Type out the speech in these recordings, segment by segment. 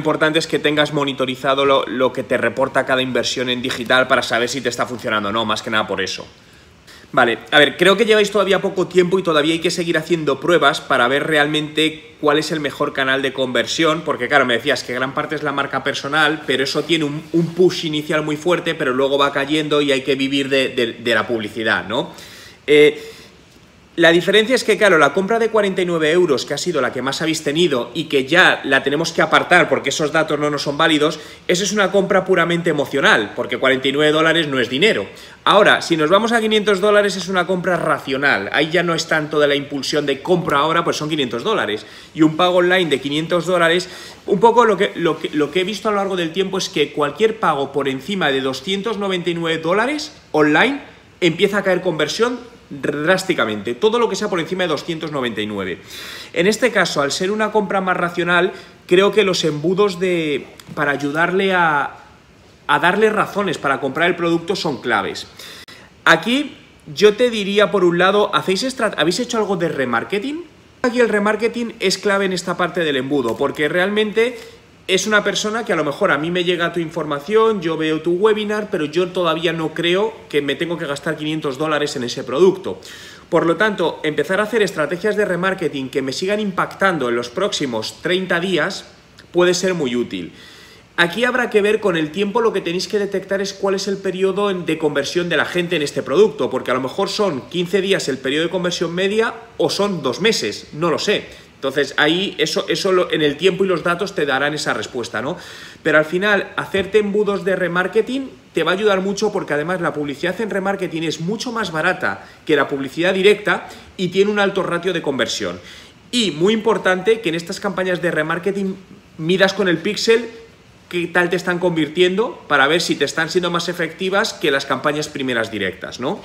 importante es que tengas monitorizado lo que te reporta cada inversión en digital para saber si te está funcionando o no, más que nada por eso. Vale, a ver, creo que lleváis todavía poco tiempo y todavía hay que seguir haciendo pruebas para ver realmente cuál es el mejor canal de conversión, porque claro, me decías que gran parte es la marca personal, pero eso tiene un push inicial muy fuerte, pero luego va cayendo y hay que vivir de la publicidad, ¿no? La diferencia es que, claro, la compra de 49 euros, que ha sido la que más habéis tenido y que ya la tenemos que apartar porque esos datos no nos son válidos, eso es una compra puramente emocional, porque 49 dólares no es dinero. Ahora, si nos vamos a 500 dólares es una compra racional, ahí ya no es tanto de la impulsión de compra ahora, pues son 500 dólares. Y un pago online de 500 dólares, un poco lo que he visto a lo largo del tiempo es que cualquier pago por encima de 299 dólares online empieza a caer conversión drásticamente, todo lo que sea por encima de 299. En este caso, al ser una compra más racional, creo que los embudos para ayudarle a darle razones para comprar el producto son claves. Aquí yo te diría, por un lado, ¿habéis hecho algo de remarketing? Aquí el remarketing es clave en esta parte del embudo, porque realmente es una persona que a lo mejor a mí me llega tu información, yo veo tu webinar, pero yo todavía no creo que me tengo que gastar 500 dólares en ese producto. Por lo tanto, empezar a hacer estrategias de remarketing que me sigan impactando en los próximos 30 días puede ser muy útil. Aquí habrá que ver con el tiempo, lo que tenéis que detectar es cuál es el periodo de conversión de la gente en este producto, porque a lo mejor son 15 días el periodo de conversión media o son 2 meses, no lo sé. Entonces ahí eso en el tiempo y los datos te darán esa respuesta, ¿no? Pero al final hacerte embudos de remarketing te va a ayudar mucho porque además la publicidad en remarketing es mucho más barata que la publicidad directa y tiene un alto ratio de conversión. Y muy importante que en estas campañas de remarketing midas con el píxel qué tal te están convirtiendo para ver si te están siendo más efectivas que las campañas primeras directas, ¿no?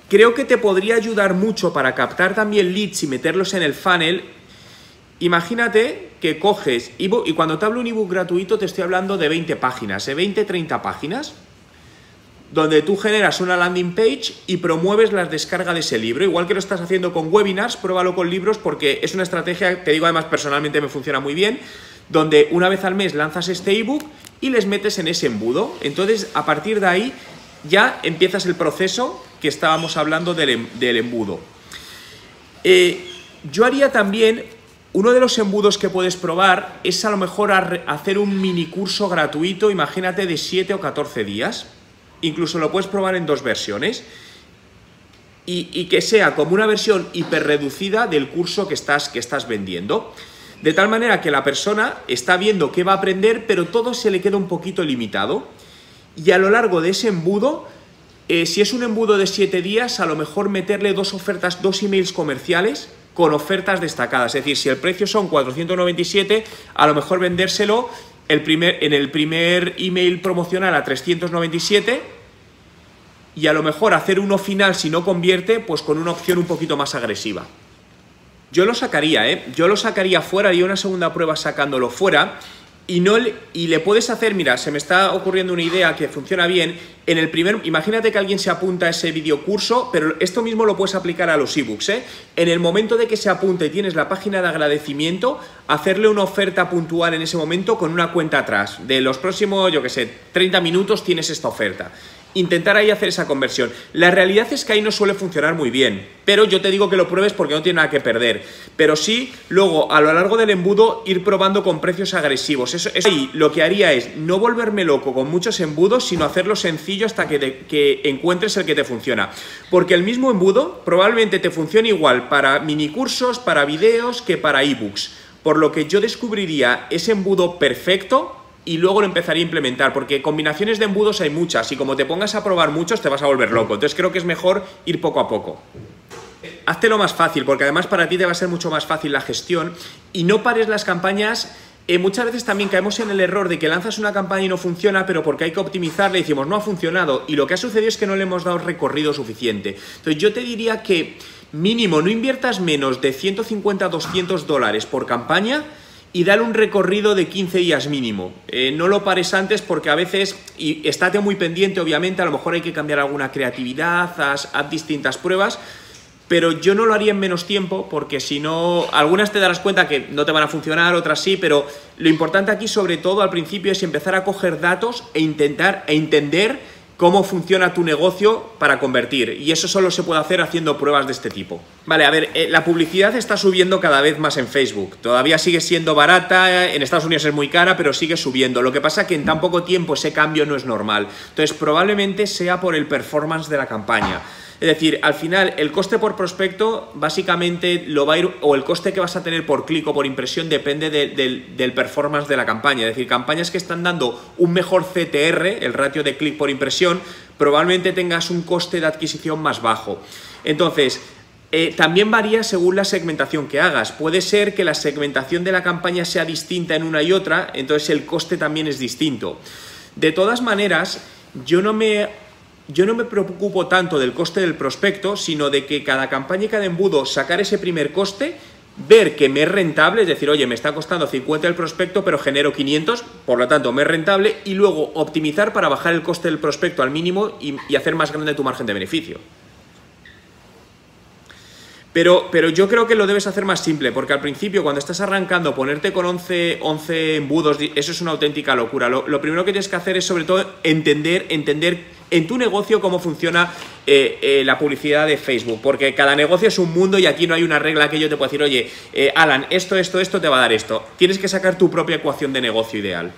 Creo que te podría ayudar mucho para captar también leads y meterlos en el funnel. Imagínate que coges ebook, y cuando te hablo de un ebook gratuito te estoy hablando de 20 páginas, de 20-30 páginas, donde tú generas una landing page y promueves la descarga de ese libro. Igual que lo estás haciendo con webinars, pruébalo con libros porque es una estrategia, te digo, además personalmente me funciona muy bien, donde una vez al mes lanzas este ebook y les metes en ese embudo. Entonces, a partir de ahí ya empiezas el proceso que estábamos hablando del embudo. Yo haría también, uno de los embudos que puedes probar es a lo mejor hacer un mini curso gratuito, imagínate de 7 o 14 días, incluso lo puedes probar en 2 versiones, y que sea como una versión hiper reducida del curso que estás vendiendo. De tal manera que la persona está viendo qué va a aprender, pero todo se le queda un poquito limitado. Y a lo largo de ese embudo, si es un embudo de 7 días, a lo mejor meterle 2 ofertas, 2 emails comerciales con ofertas destacadas. Es decir, si el precio son 497, a lo mejor vendérselo en el primer email promocional a 397 y a lo mejor hacer uno final, si no convierte, pues con una opción un poquito más agresiva. Yo lo sacaría, yo lo sacaría fuera, haría una segunda prueba sacándolo fuera y le puedes hacer, mira, se me está ocurriendo una idea que funciona bien. Imagínate que alguien se apunta a ese videocurso, pero esto mismo lo puedes aplicar a los ebooks, En el momento de que se apunte y tienes la página de agradecimiento, hacerle una oferta puntual en ese momento con una cuenta atrás. De los próximos, yo qué sé, 30 minutos tienes esta oferta. Intentar ahí hacer esa conversión. La realidad es que ahí no suele funcionar muy bien, pero yo te digo que lo pruebes porque no tiene nada que perder. Pero sí, luego, a lo largo del embudo, ir probando con precios agresivos. Eso ahí lo que haría es no volverme loco con muchos embudos, sino hacerlo sencillo hasta que encuentres el que te funciona. Porque el mismo embudo probablemente te funcione igual para minicursos, para videos, que para ebooks. Por lo que yo descubriría ese embudo perfecto y luego lo empezaría a implementar, porque combinaciones de embudos hay muchas y como te pongas a probar muchos te vas a volver loco. Entonces creo que es mejor ir poco a poco. Háztelo más fácil, porque además para ti te va a ser mucho más fácil la gestión y no pares las campañas. Muchas veces también caemos en el error de que lanzas una campaña y no funciona, pero porque hay que optimizarla y decimos no ha funcionado, y lo que ha sucedido es que no le hemos dado recorrido suficiente. Entonces yo te diría que mínimo no inviertas menos de 150 a 200 dólares por campaña y dale un recorrido de 15 días mínimo. No lo pares antes porque a veces, y estate muy pendiente, obviamente, a lo mejor hay que cambiar alguna creatividad, haz distintas pruebas, pero yo no lo haría en menos tiempo, porque si no, algunas te darás cuenta que no te van a funcionar, otras sí, pero lo importante aquí, sobre todo al principio, es empezar a coger datos e intentar entender cómo funciona tu negocio para convertir, y eso solo se puede hacer haciendo pruebas de este tipo. Vale, a ver, la publicidad está subiendo cada vez más en Facebook, todavía sigue siendo barata, en Estados Unidos es muy cara, pero sigue subiendo. Lo que pasa es que en tan poco tiempo ese cambio no es normal, entonces probablemente sea por el performance de la campaña. Es decir, al final el coste por prospecto básicamente lo va a ir, o el coste que vas a tener por clic o por impresión depende del performance de la campaña. Es decir, campañas que están dando un mejor CTR, el ratio de clic por impresión, probablemente tengas un coste de adquisición más bajo. Entonces, también varía según la segmentación que hagas. Puede ser que la segmentación de la campaña sea distinta en una y otra, entonces el coste también es distinto. De todas maneras, yo no me preocupo tanto del coste del prospecto, sino de que cada campaña y cada embudo sacar ese primer coste, ver que me es rentable, es decir, oye, me está costando 50 el prospecto, pero genero 500, por lo tanto me es rentable, y luego optimizar para bajar el coste del prospecto al mínimo y hacer más grande tu margen de beneficio. Pero yo creo que lo debes hacer más simple, porque al principio, cuando estás arrancando, ponerte con 11 embudos, eso es una auténtica locura. Lo primero que tienes que hacer es, sobre todo, entender en tu negocio cómo funciona la publicidad de Facebook, porque cada negocio es un mundo y aquí no hay una regla que yo te pueda decir, oye, Alan, esto te va a dar esto. Tienes que sacar tu propia ecuación de negocio ideal.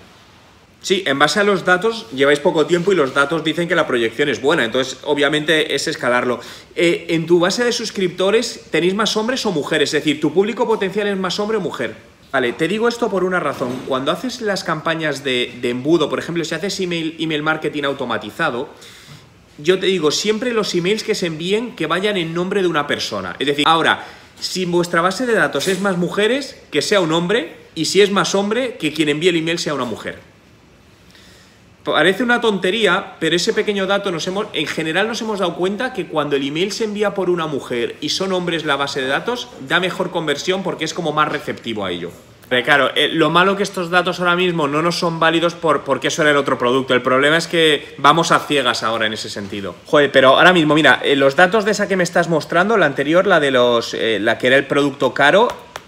Sí, en base a los datos, lleváis poco tiempo y los datos dicen que la proyección es buena, entonces obviamente es escalarlo. En tu base de suscriptores, ¿tenéis más hombres o mujeres? Es decir, ¿tu público potencial es más hombre o mujer? Vale, te digo esto por una razón. Cuando haces las campañas de embudo, por ejemplo, si haces email marketing automatizado, yo te digo, siempre los emails que se envíen que vayan en nombre de una persona. Es decir, ahora, si vuestra base de datos es más mujeres, que sea un hombre, y si es más hombre, que quien envíe el email sea una mujer. Parece una tontería, pero ese pequeño dato en general nos hemos dado cuenta que cuando el email se envía por una mujer y son hombres la base de datos, da mejor conversión porque es como más receptivo a ello. Pero claro, lo malo que estos datos ahora mismo no nos son válidos porque eso era el otro producto. El problema es que vamos a ciegas ahora en ese sentido. Joder, pero ahora mismo, mira, los datos de esa que me estás mostrando, la anterior, la de la que era el producto caro,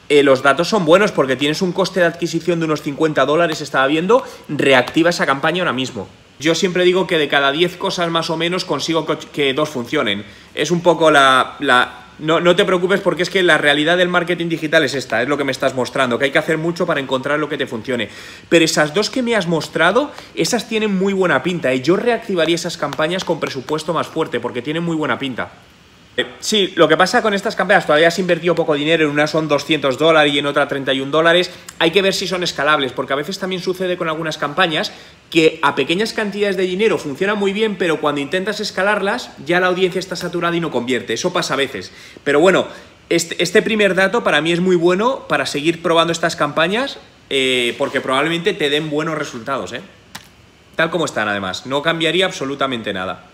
los datos son buenos porque tienes un coste de adquisición de unos $50, estaba viendo, reactiva esa campaña ahora mismo. Yo siempre digo que de cada 10 cosas más o menos consigo que 2 funcionen. Es un poco no te preocupes porque es que la realidad del marketing digital es esta, es lo que me estás mostrando, que hay que hacer mucho para encontrar lo que te funcione. Pero esas 2 que me has mostrado, esas tienen muy buena pinta y yo reactivaría esas campañas con presupuesto más fuerte porque tienen muy buena pinta. Sí, lo que pasa con estas campañas, todavía has invertido poco dinero, en una son $200 y en otra $31, hay que ver si son escalables, porque a veces también sucede con algunas campañas que a pequeñas cantidades de dinero funcionan muy bien, pero cuando intentas escalarlas, ya la audiencia está saturada y no convierte, eso pasa a veces. Pero bueno, este primer dato para mí es muy bueno para seguir probando estas campañas, porque probablemente te den buenos resultados, tal como están además, no cambiaría absolutamente nada.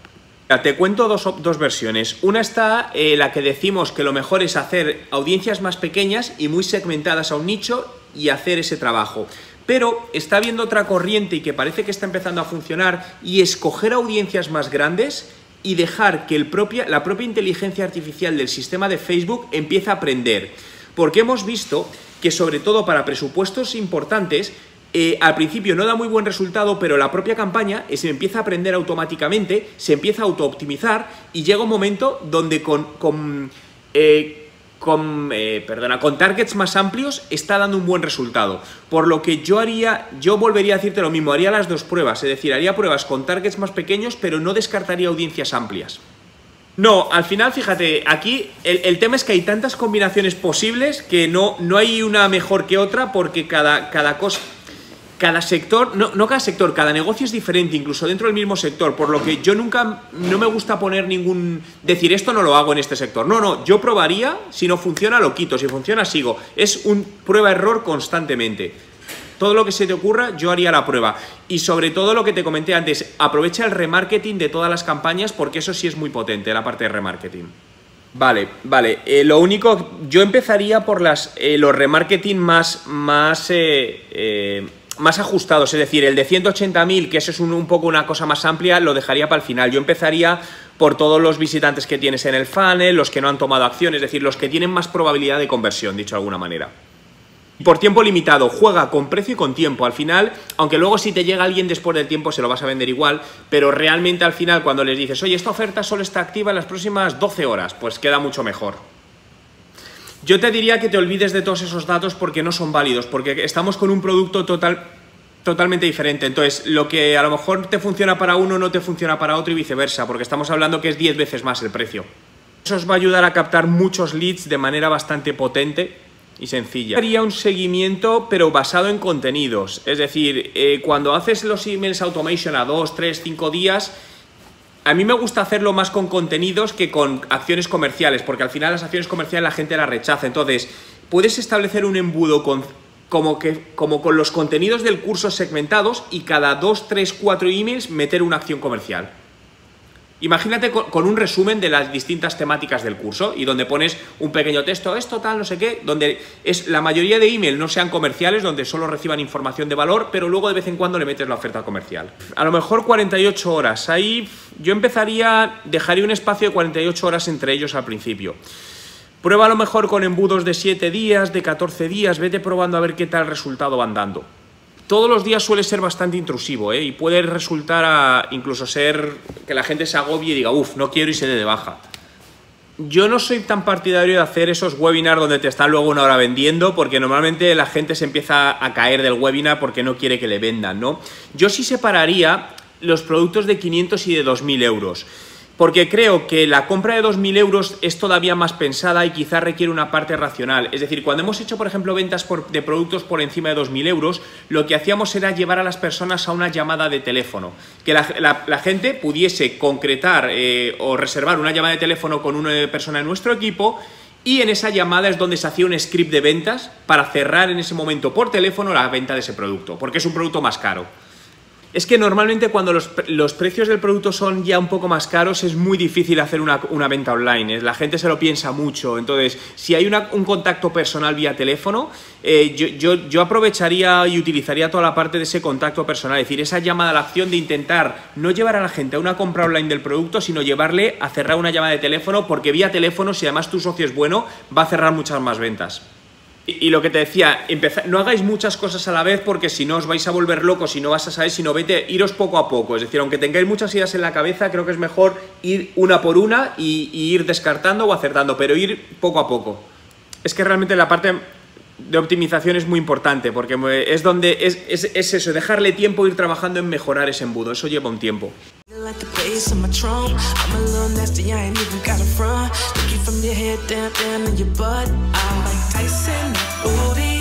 Te cuento dos versiones. Una está la que decimos que lo mejor es hacer audiencias más pequeñas y muy segmentadas a un nicho y hacer ese trabajo. Pero está habiendo otra corriente y que parece que está empezando a funcionar y escoger audiencias más grandes y dejar que la propia inteligencia artificial del sistema de Facebook empiece a aprender. Porque hemos visto que sobre todo para presupuestos importantes al principio no da muy buen resultado, pero la propia campaña se empieza a aprender automáticamente, se empieza a auto-optimizar y llega un momento donde con targets más amplios está dando un buen resultado. Por lo que yo volvería a decirte lo mismo, haría las 2 pruebas, es decir, haría pruebas con targets más pequeños, pero no descartaría audiencias amplias. No, al final, fíjate, aquí el tema es que hay tantas combinaciones posibles que no hay una mejor que otra porque cada sector, no cada sector, cada negocio es diferente, incluso dentro del mismo sector, por lo que yo no me gusta poner decir esto no lo hago en este sector. No, yo probaría, si no funciona lo quito, si funciona sigo. Es un prueba-error constantemente. Todo lo que se te ocurra, yo haría la prueba. Y sobre todo lo que te comenté antes, aprovecha el remarketing de todas las campañas porque eso sí es muy potente, la parte de remarketing. Vale. Lo único, yo empezaría por los remarketing más más ajustados, es decir, el de 180.000, que eso es un poco una cosa más amplia, lo dejaría para el final. Yo empezaría por todos los visitantes que tienes en el funnel, los que no han tomado acción, es decir, los que tienen más probabilidad de conversión, dicho de alguna manera. Por tiempo limitado, juega con precio y con tiempo. Al final, aunque luego si te llega alguien después del tiempo se lo vas a vender igual, pero realmente al final cuando les dices, oye, esta oferta solo está activa en las próximas 12 horas, pues queda mucho mejor. Yo te diría que te olvides de todos esos datos porque no son válidos, porque estamos con un producto totalmente diferente. Entonces, lo que a lo mejor te funciona para uno no te funciona para otro y viceversa, porque estamos hablando que es 10 veces más el precio. Eso os va a ayudar a captar muchos leads de manera bastante potente y sencilla. Haría un seguimiento pero basado en contenidos, es decir, cuando haces los emails automation a 2, 3, 5 días, a mí me gusta hacerlo más con contenidos que con acciones comerciales, porque al final las acciones comerciales la gente las rechaza. Entonces, puedes establecer un embudo como con los contenidos del curso segmentados y cada 2, 3, 4 emails meter una acción comercial. Imagínate con un resumen de las distintas temáticas del curso y donde pones un pequeño texto, esto tal, no sé qué, donde la mayoría de emails no sean comerciales, donde solo reciban información de valor, pero luego de vez en cuando le metes la oferta comercial. A lo mejor 48 horas, ahí yo dejaría un espacio de 48 horas entre ellos al principio. Prueba a lo mejor con embudos de 7 días, de 14 días, vete probando a ver qué tal resultado van dando. Todos los días suele ser bastante intrusivo, y puede resultar incluso ser que la gente se agobie y diga, uff, no quiero y se dé de baja. Yo no soy tan partidario de hacer esos webinars donde te están luego una hora vendiendo, porque normalmente la gente se empieza a caer del webinar porque no quiere que le vendan, ¿no? Yo sí separaría los productos de 500 y de 2.000 euros. Porque creo que la compra de 2.000 euros es todavía más pensada y quizás requiere una parte racional. Es decir, cuando hemos hecho, por ejemplo, ventas de productos por encima de 2.000 euros, lo que hacíamos era llevar a las personas a una llamada de teléfono. Que la gente pudiese concretar o reservar una llamada de teléfono con una persona de nuestro equipo, y en esa llamada es donde se hacía un script de ventas para cerrar en ese momento por teléfono la venta de ese producto, porque es un producto más caro. Es que normalmente cuando los precios del producto son ya un poco más caros es muy difícil hacer una venta online, la gente se lo piensa mucho. Entonces, si hay un contacto personal vía teléfono, yo aprovecharía y utilizaría toda la parte de ese contacto personal, es decir, esa llamada a la acción de intentar no llevar a la gente a una compra online del producto, sino llevarle a cerrar una llamada de teléfono, porque vía teléfono, si además tu socio es bueno, va a cerrar muchas más ventas. Y lo que te decía, no hagáis muchas cosas a la vez, porque si no os vais a volver locos y no vas a saber, sino iros poco a poco. Es decir, aunque tengáis muchas ideas en la cabeza, creo que es mejor ir una por una y ir descartando o acertando, pero ir poco a poco. Es que realmente la parte de optimización es muy importante, porque es donde es eso, dejarle tiempo, ir trabajando en mejorar ese embudo, eso lleva un tiempo. Like the bass on my trunk, I'm a little nasty, I ain't even got a front. Look you from your head down to your butt. I'm like Tyson, booty.